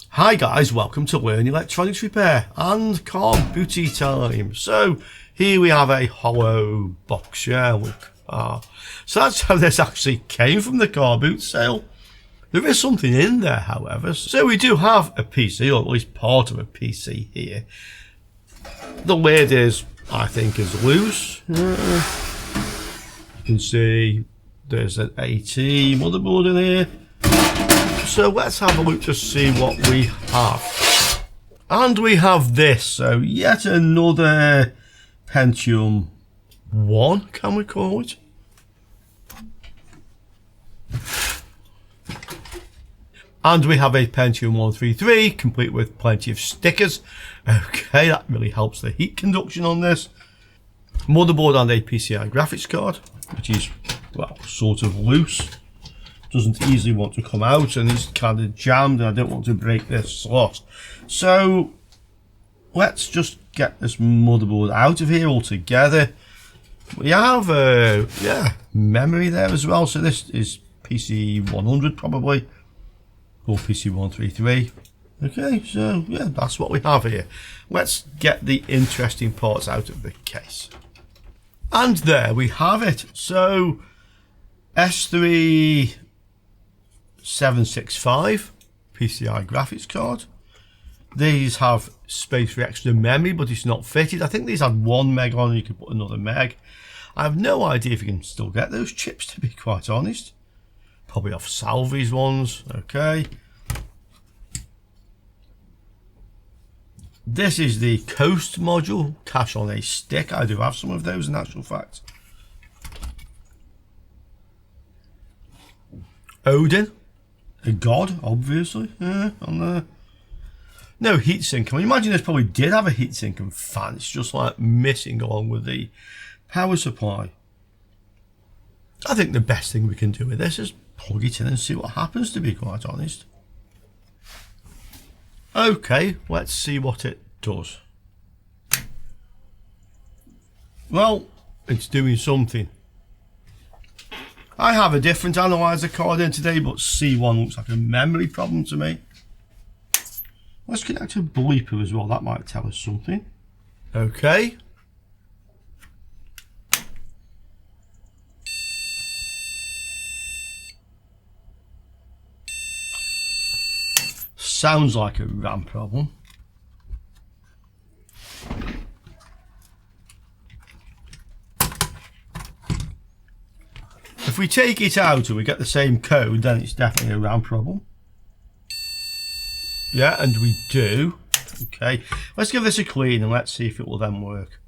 Hi guys, welcome to Learn Electronics Repair and Car Booty Time. So here we have a hollow box, yeah, look. So that's how this actually came from the car boot sale. There is something in there, however. So we do have a PC, or at least part of a PC here. The lid is, I think, is loose. You can see there's an AT motherboard in here. So let's have a look to see what we have. And we have this, so yet another Pentium 1, can we call it? And we have a Pentium 133, complete with plenty of stickers. Okay, that really helps the heat conduction on this. Motherboard and a PCI graphics card, which is, well, sort of loose. Doesn't easily want to come out, and it's kind of jammed, and I don't want to break this slot. So let's just get this motherboard out of here altogether. We have memory there as well, so this is PC 100 probably, or PC 133. Okay, so yeah, that's what we have here. Let's get the interesting parts out of the case. And there we have it. So S3 765 PCI graphics card. These have space for extra memory, but it's not fitted. I think these had 1 meg on, and you could put another meg. I have no idea if you can still get those chips, to be quite honest. Probably off salvage ones. Okay. This is the Coast module, cache on a stick. I do have some of those in actual fact. Odin. A god, obviously, yeah, on there. No heatsink. I mean, imagine this probably did have a heatsink and fan. It's just like missing along with the power supply. I think the best thing we can do with this is plug it in and see what happens, to be quite honest. Okay, let's see what it does. Well, it's doing something. I have a different analyzer card in today, but C1 looks like a memory problem to me. Let's connect a bleeper as well, that might tell us something. Okay. Sounds like a RAM problem. If we take it out and we get the same code, then it's definitely a RAM problem. Yeah, and we do. Okay, let's give this a clean and let's see if it will then work.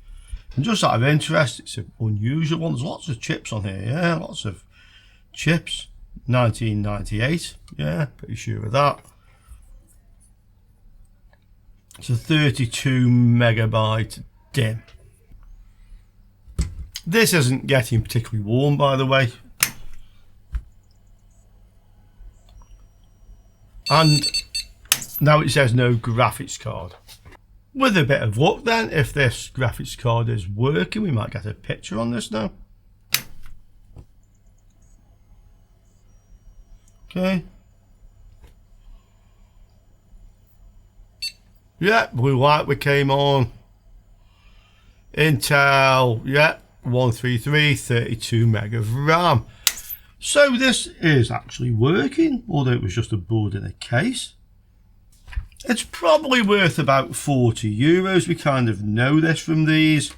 And just out of interest, it's an unusual one. There's lots of chips on here. Yeah, lots of chips. 1998. Yeah, pretty sure of that. It's a 32 megabyte DIMM. This isn't getting particularly warm, by the way. And now it says no graphics card. With a bit of luck then, if this graphics card is working, we might get a picture on this now. Okay. Yeah, blue light we came on. Intel, yeah, 133, 32 meg of RAM. So this is actually working, although it was just a board in a case. It's probably worth about €40. We kind of know this from these.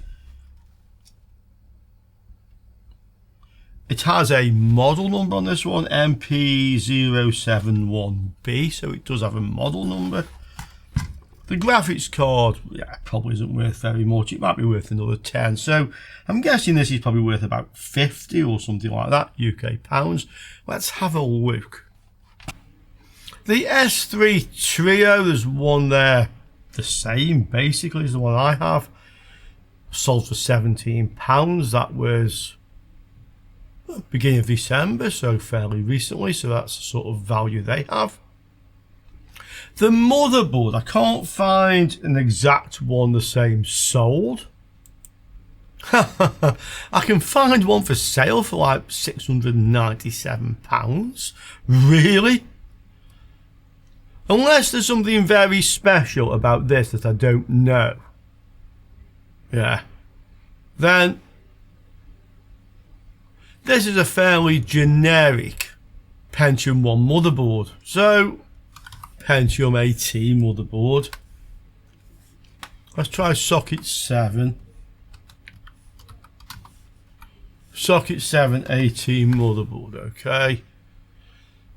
It has a model number on this one, MP071B, so it does have a model number. The graphics card, yeah, probably isn't worth very much. It might be worth another 10. So I'm guessing this is probably worth about 50 or something like that, UK pounds. Let's have a look. The S3 Trio, there's one there, the same basically as the one I have. Sold for £17. That was beginning of December, so fairly recently. So that's the sort of value they have. The motherboard, I can't find an exact one the same sold. I can find one for sale for like £697. Really? Unless there's something very special about this that I don't know. Yeah. Then this is a fairly generic Pentium 1 motherboard. So Pentium 18 motherboard. Let's try socket 7. Socket 7 18 motherboard, okay.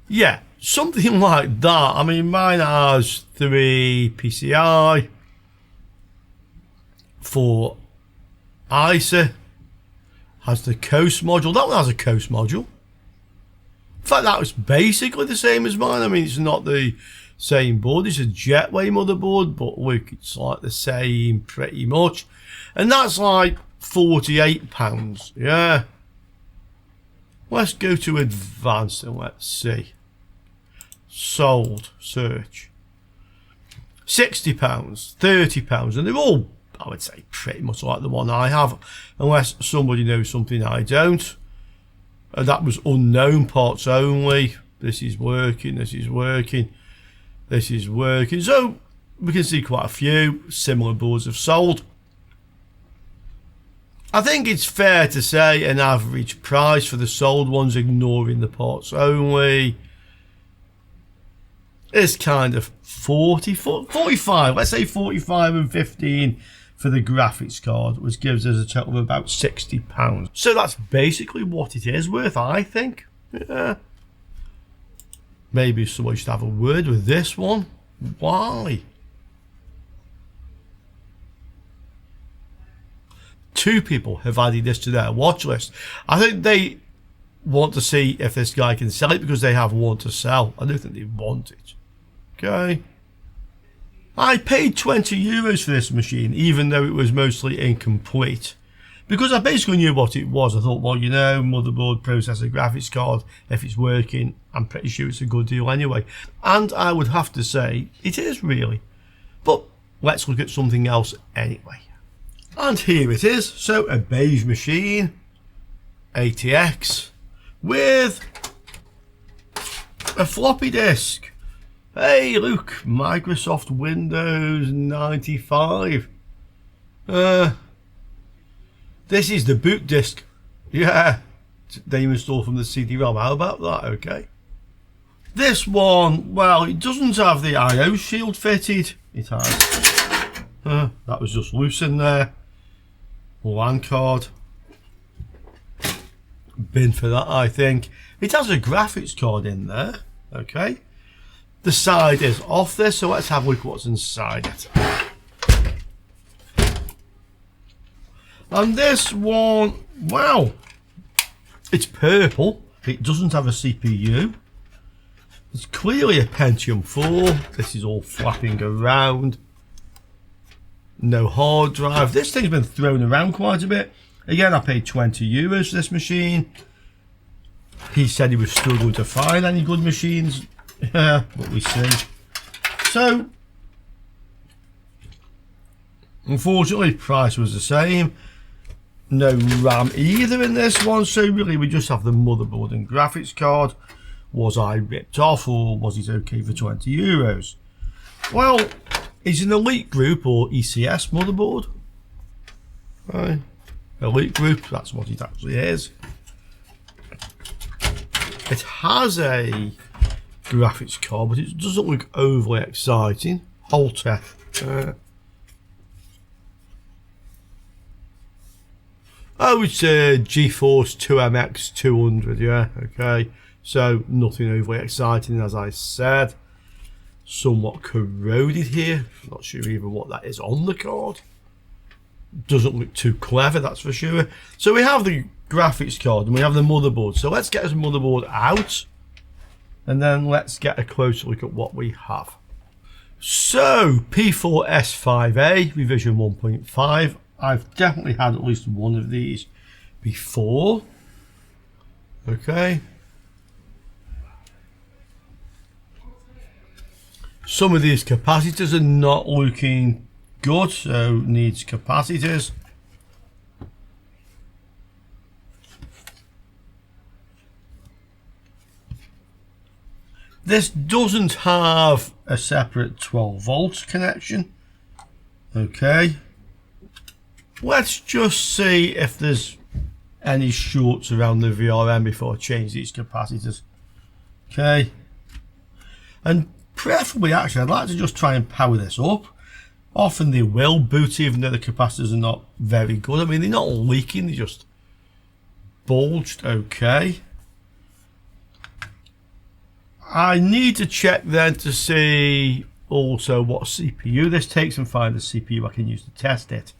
Yeah, something like that. I mean, mine has 3 PCI, 4 ISA, has the coast module. That one has a coast module. In fact, that was basically the same as mine. I mean, it's not the same board. It's a Jetway motherboard, but look, it's like the same pretty much. And that's like £48. Yeah. Let's go to advanced and let's see. Sold. Search. £60, £30, and they're all, I would say, pretty much like the one I have, unless somebody knows something I don't. That was unknown parts only. This is working, this is working, this is working. So we can see quite a few similar boards have sold. I think it's fair to say an average price for the sold ones, ignoring the parts only, is kind of 45. Let's say 45 and 15 for the graphics card, which gives us a total of about £60. So that's basically what it is worth, I think. Yeah. Maybe somebody should have a word with this one. Why? 2 people have added this to their watch list. I think they want to see if this guy can sell it because they have one to sell. I don't think they want it. Okay. I paid €20 for this machine, even though it was mostly incomplete, because I basically knew what it was. I thought, well, you know, motherboard, processor, graphics card, if it's working, I'm pretty sure it's a good deal anyway. And I would have to say it is, really. But let's look at something else anyway. And here it is. So a beige machine, ATX, with a floppy disk. Hey, look, Microsoft Windows 95. This is the boot disk. Yeah, they install from the CD-ROM. How about that? Okay. This one, well, it doesn't have the I/O shield fitted. It has. That was just loose in there. LAN card. Bin for that, I think. It has a graphics card in there. Okay. The side is off this, so let's have a look at what's inside it. And this one, wow, it's purple. It doesn't have a CPU. It's clearly a Pentium 4. This is all flapping around. No hard drive. This thing's been thrown around quite a bit. Again, I paid €20 for this machine. He said he was struggling to find any good machines. Yeah, what we see. So, unfortunately, price was the same. No RAM either in this one, so really we just have the motherboard and graphics card. Was I ripped off, or was it okay for €20? Well, it's an Elite Group or ECS motherboard. Right. Elite Group, that's what it actually is. It has a graphics card, but it doesn't look overly exciting. Holter. Oh, it's a GeForce 2MX 200, yeah, okay. So, nothing overly exciting, as I said. Somewhat corroded here. Not sure even what that is on the card. Doesn't look too clever, that's for sure. So we have the graphics card and we have the motherboard. So let's get this motherboard out. And then let's get a closer look at what we have. So, P4S5A, revision 1.5. I've definitely had at least one of these before. Okay. Some of these capacitors are not looking good, so needs capacitors. This doesn't have a separate 12 volts connection. Okay. Let's just see if there's any shorts around the VRM before I change these capacitors. Okay. And preferably, actually, I'd like to just try and power this up. Often they will boot even though the capacitors are not very good. I mean, they're not leaking, they're just bulged. Okay. I need to check then to see also what CPU this takes and find the CPU I can use to test it.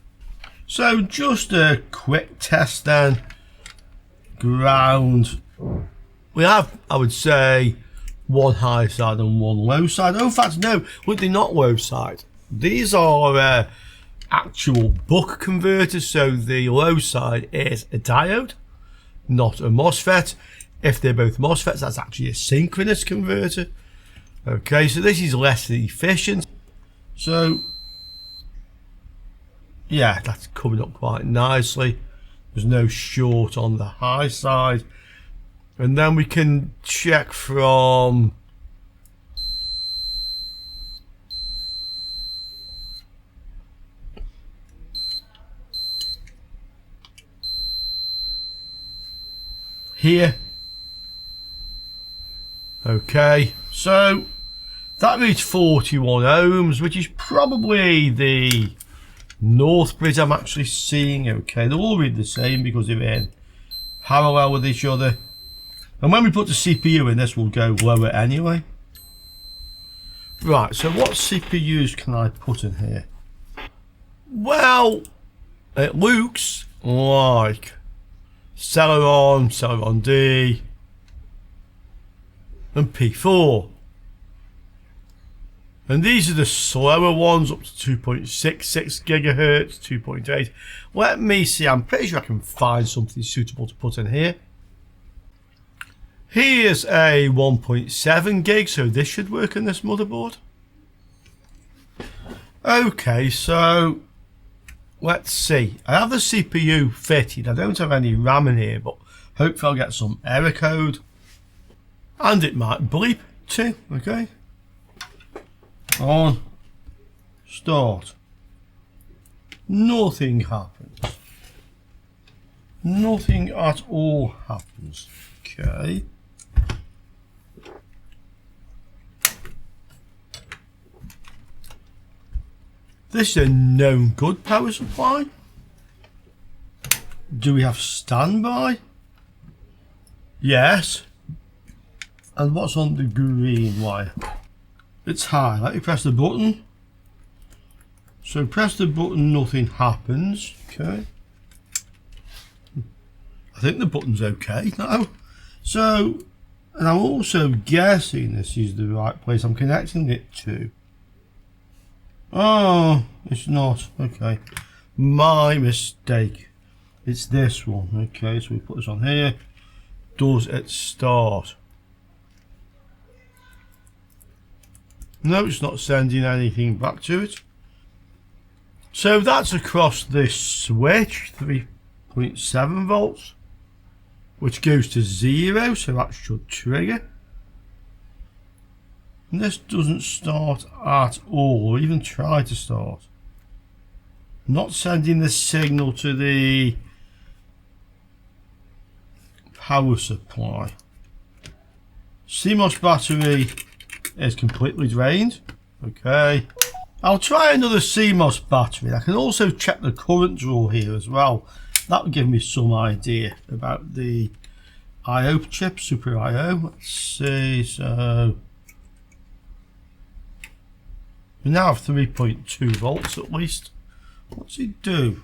So just a quick test then. Ground. We have, I would say, one high side and one low side. Oh, in fact, no, look, they're not low side. These are actual buck converters. So the low side is a diode, not a MOSFET. If they're both MOSFETs, that's actually a synchronous converter. Okay, so this is less efficient. So, yeah, that's coming up quite nicely. There's no short on the high side. And then we can check from here. Okay, so that reads 41 ohms, which is probably the north bridge I'm actually seeing. Okay, they'll all read the same because they're in parallel with each other. And when we put the CPU in, this will go lower anyway. Right, so what CPUs can I put in here? Well, it looks like Celeron, Celeron D, and P4. And these are the slower ones, up to 2.66 gigahertz, 2.8. Let me see, I'm pretty sure I can find something suitable to put in here. Here's a 1.7 gig, so this should work on this motherboard. Okay, so let's see. I have the CPU fitted. I don't have any RAM in here, but hopefully I'll get some error code. And it might bleep too, okay? On, start. Nothing happens. Nothing at all happens. Okay. This is a known good power supply. Do we have standby? Yes. And what's on the green wire? It's high. Let me press the button. So press the button, nothing happens. Okay. I think the button's okay now. So, and I'm also guessing this is the right place I'm connecting it to. Oh, it's not. Okay. My mistake. It's this one. Okay, so we put this on here. Does it start? No, it's not sending anything back to it. So that's across this switch, 3.7 volts, which goes to 0, so that should trigger. And this doesn't start at all, or even try to start. Not sending the signal to the power supply. CMOS battery is completely drained. Okay. I'll try another CMOS battery. I can also check the current draw here as well. That will give me some idea about the I/O chip, Super I/O. Let's see, so we now have 3.2 volts at least. What's it do?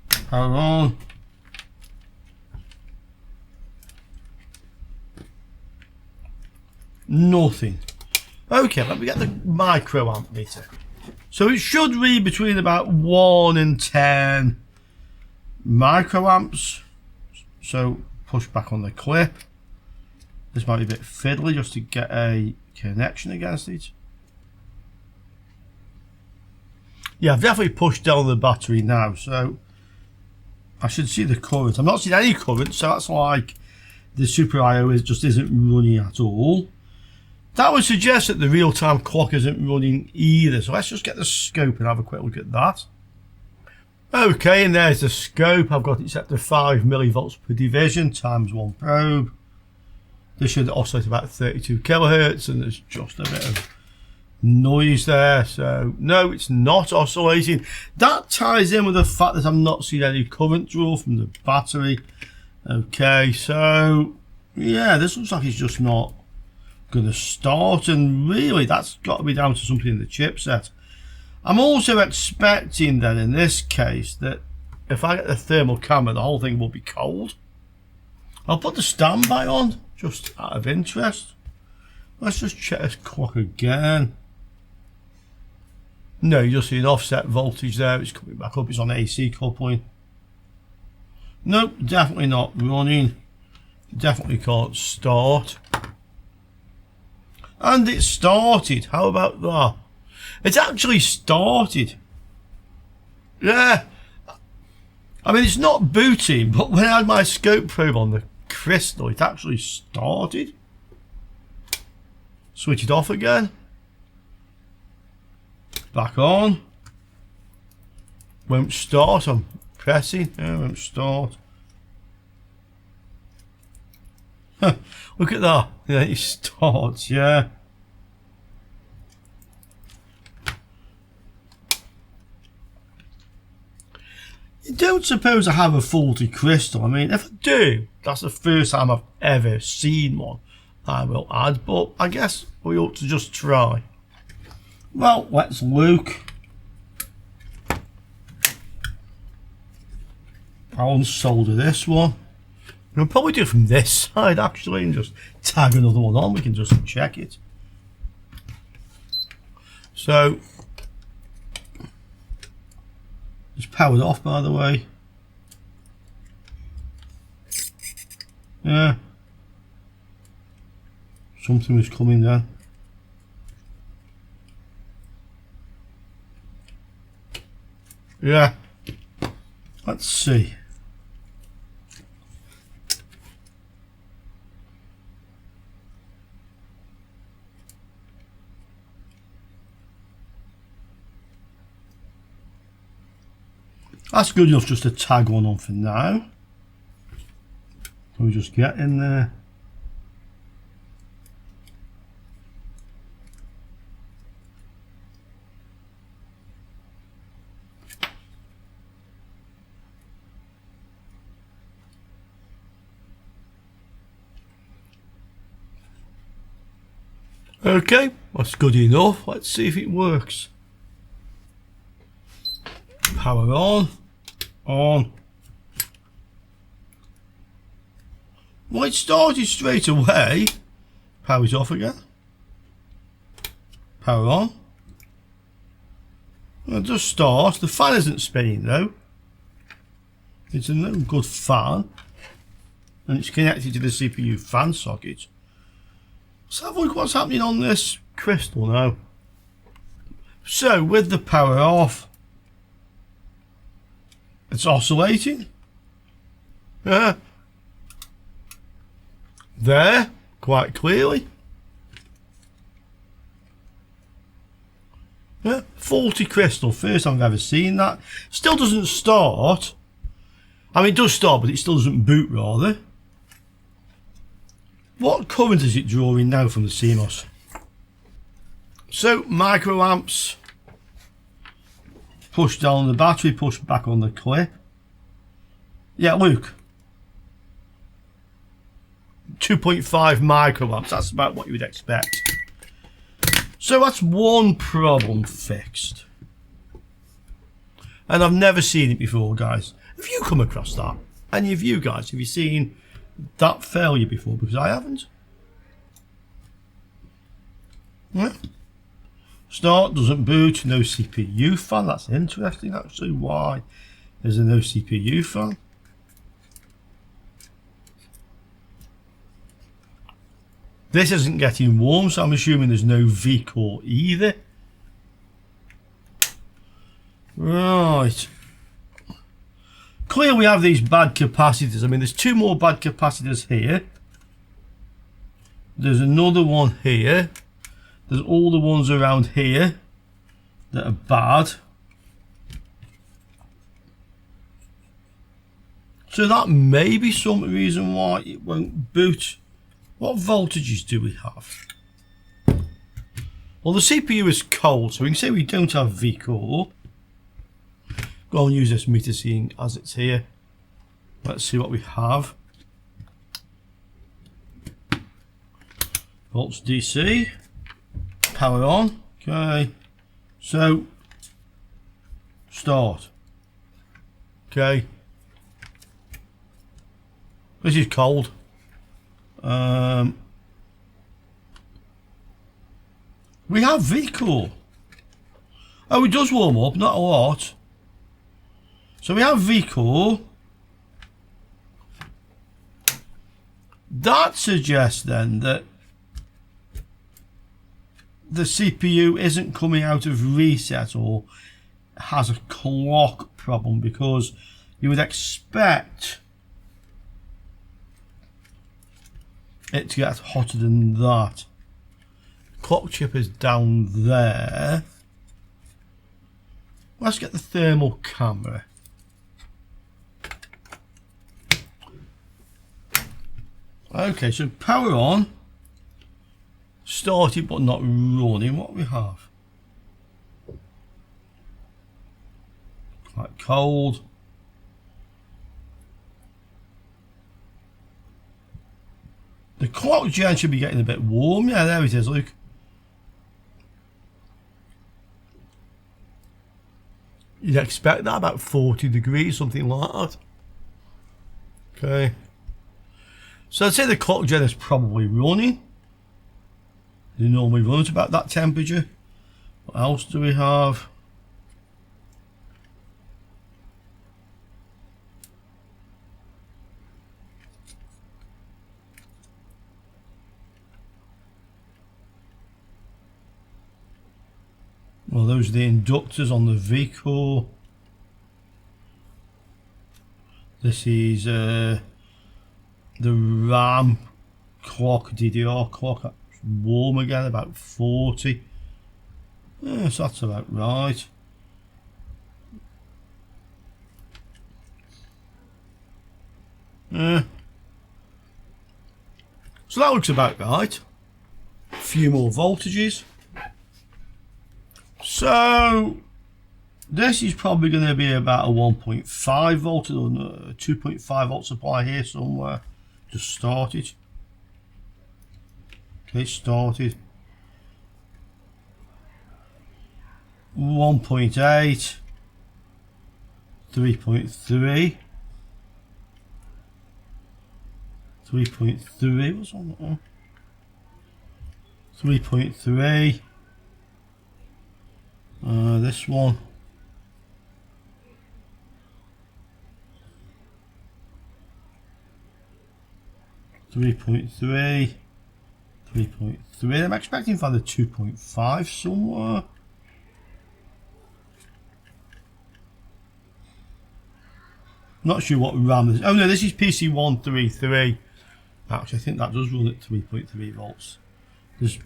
Power on. Nothing. Okay, let me get the microamp meter. So it should read between about 1 and 10 microamps. So push back on the clip. This might be a bit fiddly just to get a connection against it. Yeah, I've definitely pushed down the battery now, so I should see the current. I'm not seeing any current, so that's like the Super I/O just isn't running at all. That would suggest that the real-time clock isn't running either. So let's just get the scope and have a quick look at that. Okay, and there's the scope. I've got it set to 5 millivolts per division times 1 probe. This should oscillate about 32 kilohertz, and there's just a bit of noise there. So no, it's not oscillating. That ties in with the fact that I'm not seeing any current draw from the battery. Okay, so yeah, this looks like it's just not going to start, and really that's got to be down to something in the chipset. I'm also expecting that in this case that if I get the thermal camera, the whole thing will be cold. I'll put the standby on just out of interest. Let's just check this clock again. No, you just see an offset voltage there. It's coming back up. It's on AC coupling. Nope, definitely not running. Definitely can't start. And it started. How about that? It's actually started. Yeah. I mean, it's not booting, but when I had my scope probe on the crystal, it actually started. Switch it off again. Back on. Won't start. I'm pressing. Yeah, won't start. Look at that. Yeah, it starts. Yeah. You don't suppose I have a faulty crystal. I mean, if I do, that's the first time I've ever seen one, I will add, but I guess we ought to just try. Well, let's look. I'll unsolder this one. I'll probably do it from this side actually and just tag another one on. We can just check it. So it's powered off, by the way. Yeah. Something was coming there. Yeah. Let's see. That's good enough just to tag one on for now. Can we just get in there? Okay, that's good enough. Let's see if it works. Power on. On. Well, it started straight away. Power's off again. Power on. Well, it does start. The fan isn't spinning though. It's a no good fan. And it's connected to the CPU fan socket. Let's have a look what's happening on this crystal now. So, with the power off, it's oscillating. Yeah. There, quite clearly. Yeah, faulty crystal. First time I've ever seen that. Still doesn't start. I mean, it does start, but it still doesn't boot, rather. What current is it drawing now from the CMOS? So, microamps. Push down on the battery, push back on the clip. Yeah, look. 2.5 microamps, that's about what you would expect. So that's one problem fixed. And I've never seen it before, guys. Have you come across that? Any of you guys, have you seen that failure before? Because I haven't. Yeah. Start, doesn't boot, no CPU fan. That's interesting actually. Why there's a no CPU fan? This isn't getting warm, so I'm assuming there's no V core either. Right. Clear we have these bad capacitors. I mean, there's two more bad capacitors here. There's another one here. There's all the ones around here that are bad. So that may be some reason why it won't boot. What voltages do we have? Well, the CPU is cold, so we can say we don't have VCore. Go and use this meter seeing as it's here. Let's see what we have. Volts DC. Power on. Okay. So, start. Okay. This is cold. We have VCore. Oh, it does warm up, not a lot. So we have VCore. That suggests then that the CPU isn't coming out of reset or has a clock problem, because you would expect it to get hotter than that. Clock chip is down there. Let's get the thermal camera. Okay, so power on. Started but not running. What we have? Quite cold. The clock gen should be getting a bit warm. Yeah, there it is, look. You'd expect that about 40 degrees, something like that. Okay. So I'd say the clock gen is probably running. They normally run at about that temperature. What else do we have? Well, those are the inductors on the VCore. This is the RAM clock, DDR clock. That's warm again, about 40. Yes, that's about right. So that looks about right. A few more voltages. So this is probably going to be about a 1.5 volt or a 2.5 volt supply here somewhere. Just started. Okay, started. 1.8, 3.3, 3.3. What's on that one? 3.3. This one. 3.3. 3.3. I'm expecting for the 2.5 somewhere. Not sure what RAM is. Oh no, this is PC 133. Actually, I think that does run at 3.3 volts. There's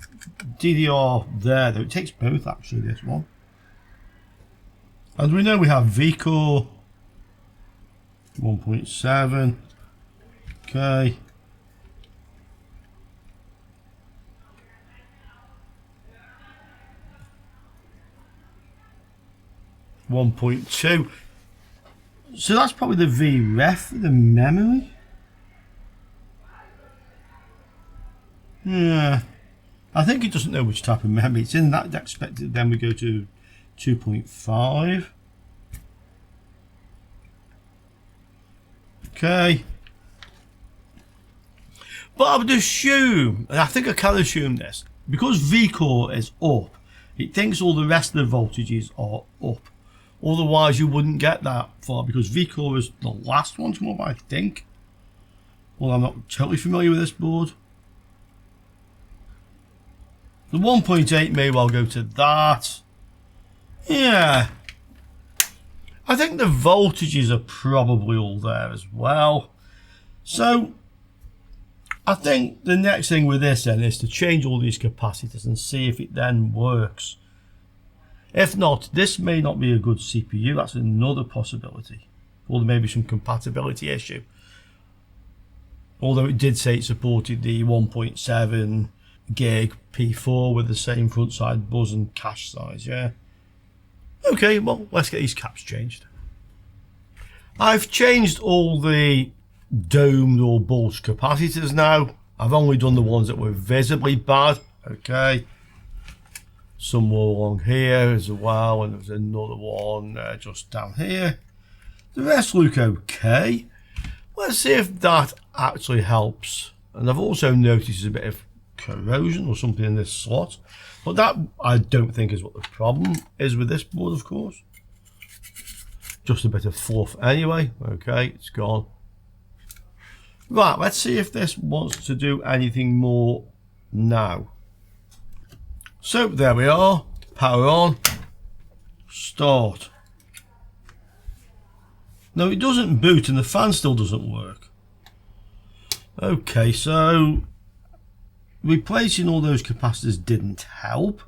DDR there, though. It takes both, actually, this one. And we know we have VCore 1.7. Okay. .2. So that's probably the VREF for the memory. Yeah. I think it doesn't know which type of memory it's in. That expected. Then we go to 2.5. Okay. But I would assume, and I think I can assume this, because VCore is up, it thinks all the rest of the voltages are up. Otherwise you wouldn't get that far, because VCore is the last one to come up, I think. Well, I'm not totally familiar with this board. The 1.8 may well go to that. Yeah. I think the voltages are probably all there as well. So I think the next thing with this then is to change all these capacitors and see if it then works. If not, this may not be a good CPU. That's another possibility. Or there may be some compatibility issue. Although it did say it supported the 1.7 gig P4 with the same front side buzz and cache size, yeah. Okay, well, let's get these caps changed. I've changed all the domed or bulged capacitors now. I've only done the ones that were visibly bad, okay. Some more along here as well, and there's another one just down here. The rest look okay. Let's see if that actually helps. And I've also noticed a bit of corrosion or something in this slot, but that I don't think is what the problem is with this board, of course. Just a bit of fluff anyway. Okay, it's gone. Right, let's see if this wants to do anything more now. So there we are, power on, start. No, it doesn't boot and the fan still doesn't work. Okay, so replacing all those capacitors didn't help.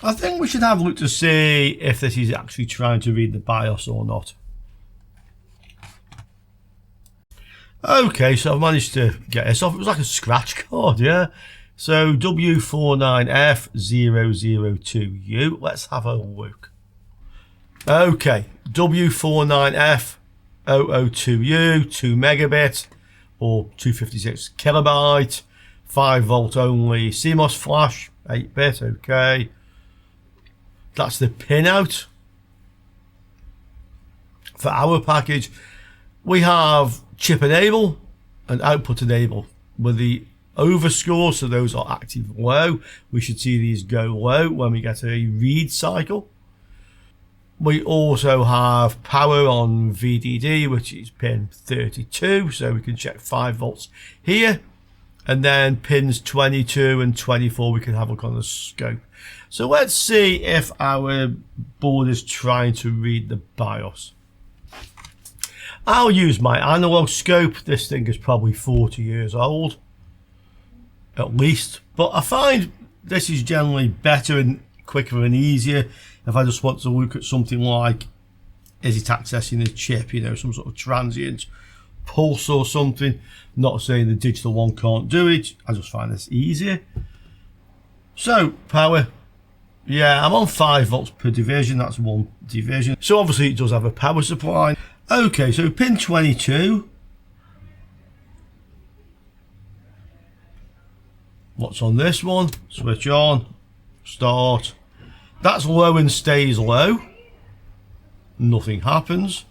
I think we should have a look to see if this is actually trying to read the BIOS or not. Okay, so I've managed to get this off. It was like a scratch card, yeah. So W49F002U. Let's have a look. Okay, W49F002U, 2 megabit or 256 kilobyte, 5 volt only, CMOS flash, 8-bit, okay. That's the pinout. For our package, we have chip enable and output enable with the overscore, so those are active low. We should see these go low when we get a read cycle. We also have power on VDD, which is pin 32, so we can check 5 volts here, and then pins 22 and 24 we can have a look on the scope. So let's see if our board is trying to read the BIOS. I'll use my analog scope. This thing is probably 40 years old, at least. But I find this is generally better and quicker and easier if I just want to look at something like, is it accessing the chip, you know, some sort of transient pulse or something. Not saying the digital one can't do it. I just find this easier. So, power. Yeah, I'm on 5 volts per division. That's one division. So obviously it does have a power supply. Okay, so pin 22. What's on this one? Switch on, start. That's low and stays low. Nothing happens.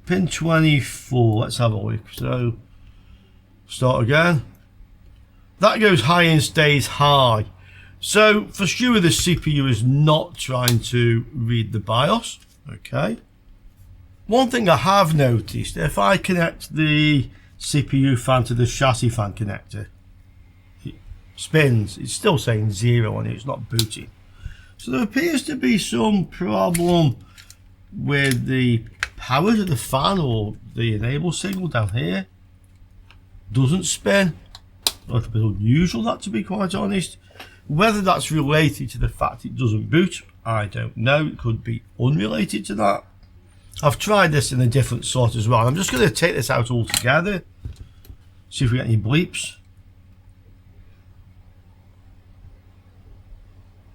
Pin 24, let's have a look. So, start again. That goes high and stays high. So, for sure the CPU is not trying to read the BIOS. Okay. One thing I have noticed, if I connect the CPU fan to the chassis fan connector, it spins. It's still saying 0 on it, it's not booting. So there appears to be some problem with the power to the fan, or the enable signal down here doesn't spin. A little bit unusual, that, to be quite honest. Whether that's related to the fact it doesn't boot, I don't know. It could be unrelated to that. I've tried this in a different slot as well. I'm just going to take this out altogether, see if we get any bleeps.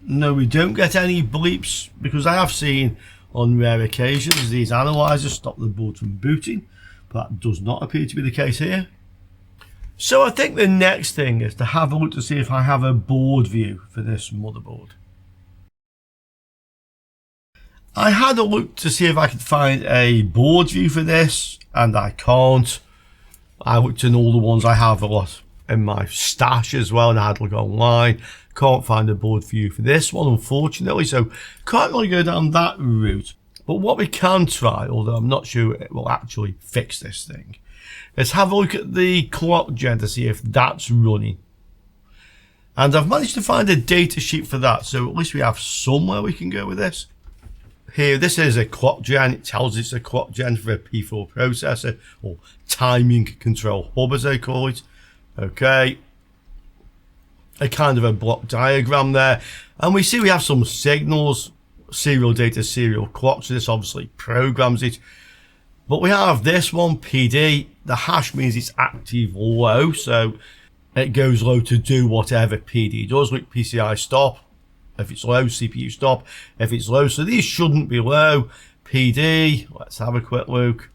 No, we don't get any bleeps, because I have seen on rare occasions these analyzers stop the board from booting, but that does not appear to be the case here. So I think the next thing is to have a look to see if I have a board view for this motherboard. I had a look to see if I could find a board view for this, and I can't. I looked in all the ones I have a lot in my stash as well, and I had to look online. Can't find a board view for this one, unfortunately, so can't really go down that route. But what we can try, although I'm not sure it will actually fix this thing, is have a look at the clock gen to see if that's running. And I've managed to find a data sheet for that, so at least we have somewhere we can go with this. here, this is a clock gen. It tells us it's a clock gen for a P4 processor, or timing control hub as they call it. Okay, a kind of a block diagram there, and we see we have some signals, serial data, serial clock, so this obviously programs it. But we have this one, PD. The hash means it's active low, so it goes low to do whatever PD does. Like PCI stop, if it's low, CPU stop, if it's low. So these shouldn't be low. PD, let's have a quick look.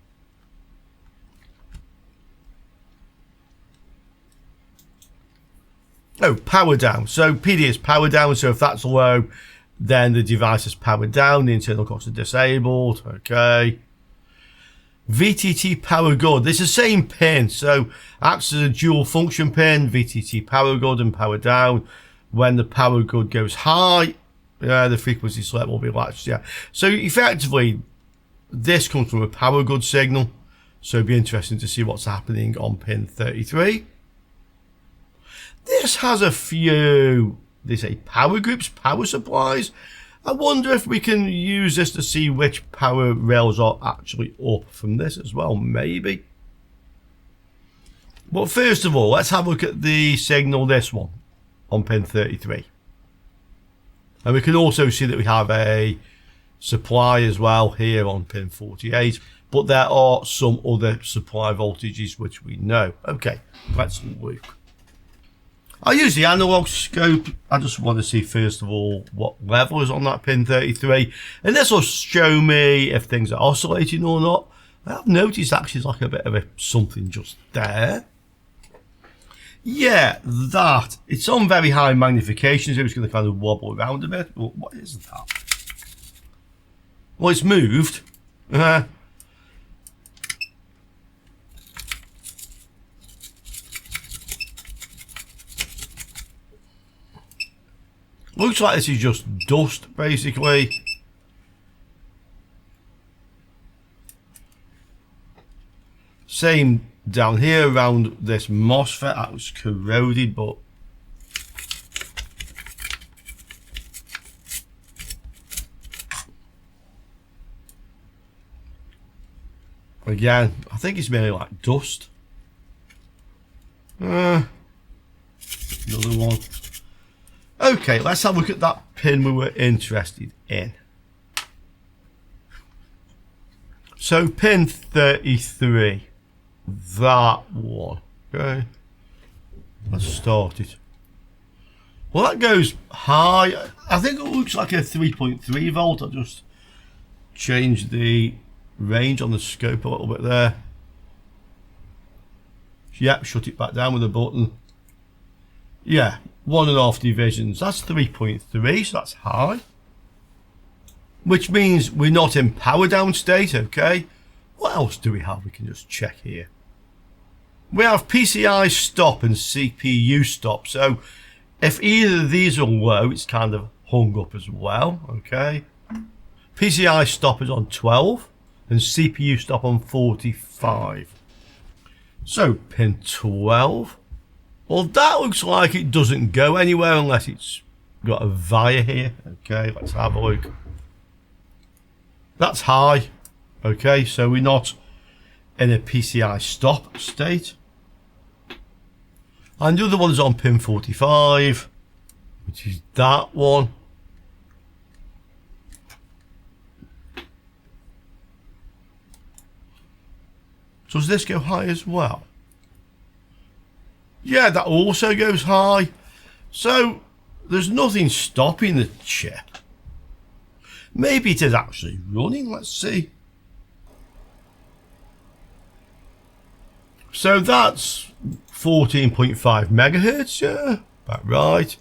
Oh, power down. So PD is power down, so if that's low, then the device is powered down, the internal clocks are disabled. Okay. VTT power good. This is the same pin, so acts as a dual function pin. VTT power good and power down. When the power good goes high, the frequency select will be latched. Yeah. So effectively, this comes from a power good signal. So it'd be interesting to see what's happening on pin 33. This has a few, they say, power groups, power supplies. I wonder if we can use this to see which power rails are actually up from this as well, maybe. But first of all, let's have a look at the signal, this one, on pin 33. And we can also see that we have a supply as well here on pin 48. But there are some other supply voltages which we know. Okay, let's look. I use the analog scope. I just want to see first of all what level is on that pin 33, and this will show me if things are oscillating or not. I've noticed actually like a bit of a something just there. Yeah, that it's on very high magnification, so it's going to kind of wobble around a bit. But what is that? Well, it's moved. Looks like this is just dust, basically. Same down here around this MOSFET. That was corroded, but again, I think it's mainly like dust. Another one. Okay, let's have a look at that pin we were interested in. So pin 33, that one. Okay, let's start it. Well, that goes high. I think it looks like a 3.3 volt. I'll just change the range on the scope a little bit there. Yep, shut it back down with a button. Yeah, 1.5 divisions. That's 3.3, so that's high. Which means we're not in power down state, okay? What else do we have? We can just check here. We have PCI stop and CPU stop. So if either of these are low, it's kind of hung up as well, okay? PCI stop is on 12 and CPU stop on 45. So pin 12. Well, that looks like it doesn't go anywhere unless it's got a via here. Okay, let's have a look. That's high. Okay, so we're not in a PCI stop state. And the other one is on pin 45, which is that one. Does this go high as well? Yeah, that also goes high. So there's nothing stopping the chip. Maybe it is actually running. Let's see. So that's 14.5 megahertz. Yeah, about right.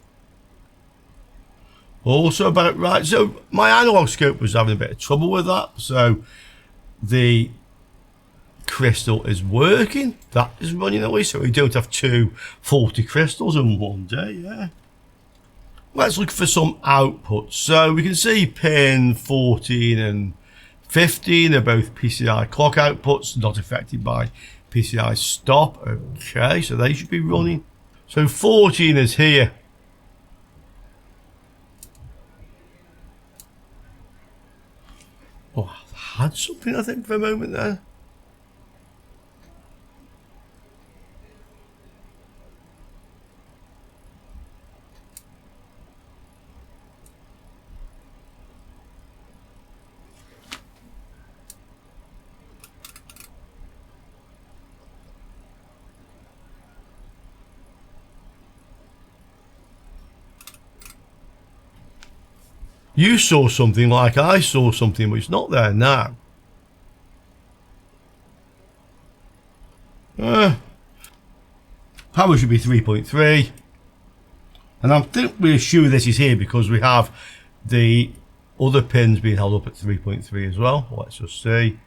Also about right. So my analog scope was having a bit of trouble with that. So the crystal is working, that is running at least, so we don't have two faulty crystals in one day. Yeah, let's look for some outputs. So we can see pin 14 and 15 are both PCI clock outputs, not affected by PCI stop. Okay, so they should be running. So 14 is here. Oh, I had something, I think, for a moment there. You saw something like I saw something, but it's not there now. Power should be 3.3. And I think we're sure this is here because we have the other pins being held up at 3.3 as well. Let's just see.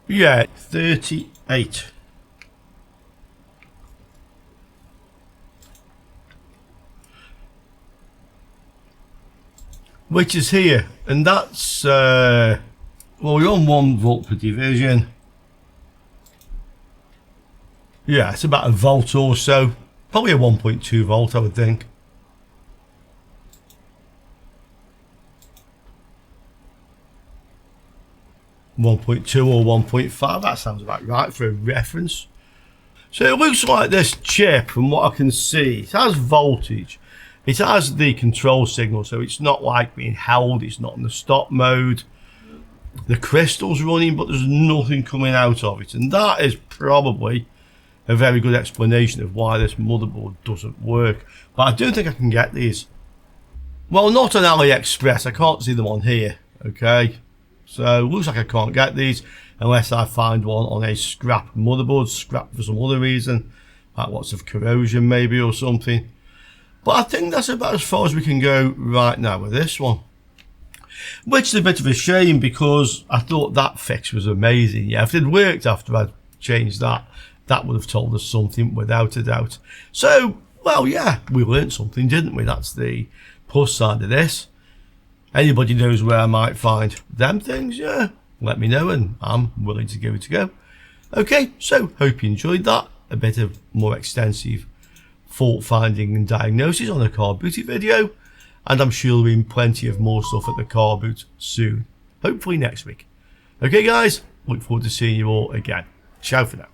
Yeah, 38. Which is here, and that's well, we're on 1 volt per division. Yeah, it's about a volt or so, probably a 1.2 volt, I would think. .2 or 1.5, that sounds about right for a reference. So it looks like this chip, from what I can see, it has voltage. It has the control signal, so it's not like being held, it's not in the stop mode. The crystal's running, but there's nothing coming out of it. And that is probably a very good explanation of why this motherboard doesn't work. But I don't think I can get these. Well, not on AliExpress, I can't see them on here, okay? So it looks like I can't get these unless I find one on a scrap motherboard, scrap for some other reason, like lots of corrosion maybe or something. But I think that's about as far as we can go right now with this one. Which is a bit of a shame because I thought that fix was amazing. Yeah, if it had worked after I'd changed that, that would have told us something without a doubt. So, well, yeah, we learned something, didn't we? That's the plus side of this. Anybody knows where I might find them things? Yeah, let me know and I'm willing to give it a go. Okay, so hope you enjoyed that. A bit of more extensive fault finding and diagnosis on a car booting video, and I'm sure there'll be plenty of more stuff at the car boot soon, hopefully next week. Okay guys, look forward to seeing you all again. Ciao for now.